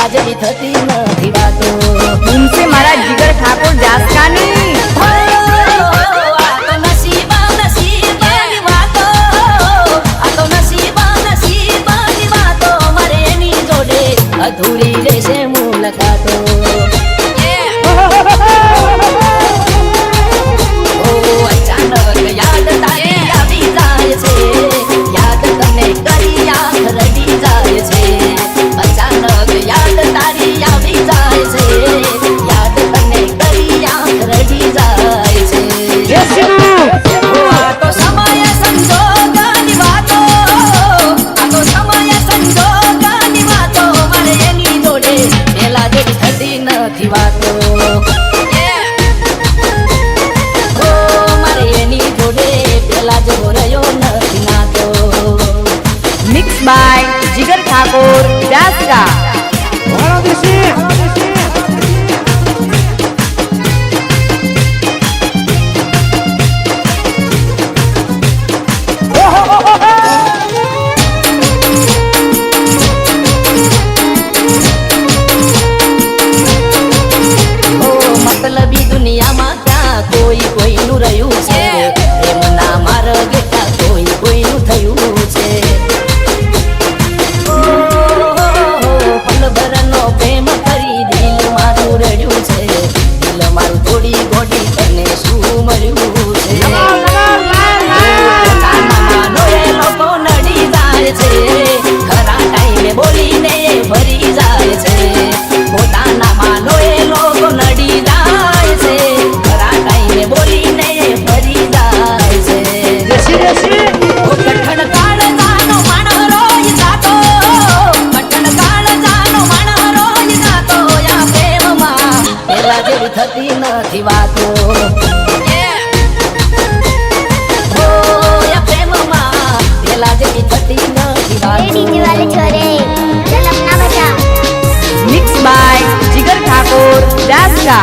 પેલા જેવી થતી નથી વાતો तुमसे मारा जिगर ठाकुर जासकानी અધૂરી રહેશે મુલાકાતો ઓ અચાનક યાદ તારી આવી જાય છે યાદ તમને કરી આંખ રડી જાય છે અચાનક યાદ તારી આવી જાય છે યાદ તમને કરી આંખ રડી જાય છે ઓ આ તો સમય સંજોગની વાતો આ તો સમય સંજોગની વાતો મારે એની જોડે પેલા જેવી થતી નથી વાતો ઓ મારે એની જોડે પેલા જેવો રહ્યો નથી નાતો मिक्स बाय जिगर ठाकुर जासका મતલબી દુનિયામાં ક્યાં કોઈ કોઈનું રહ્યું છે એમના માર્ગ ક્યાં કોઈ કોઈનું થયું છે પલભરનો પ્રેમ કરી દિલ મારું રડ્યું છે દિલ મારું થોડી ગોડી તને શું મળ્યું છે પોતાનામાં એ લોકો નડી જાય છે ખરા ટાઈમે બોલીને એ ભરી જાય છે પોતાનામાં એ લોકો નડી જાય છે ખરા ટાઈમે બોલીને એ ભરી જાય છે કઠણ કાળ જાનો માણસ રોજ જાતો કઠણ કાળ જાનો માણસ રોજ જાતો યા પ્રેમમાં પેલા જેવી થતી નથી વાતો ઓ યા પ્રેમમાં પેલા જેવી થતી નથી વાતો डीजे वाले छोरे चल अपना बचा मिक्स बाय जिगर ठाकुर जासका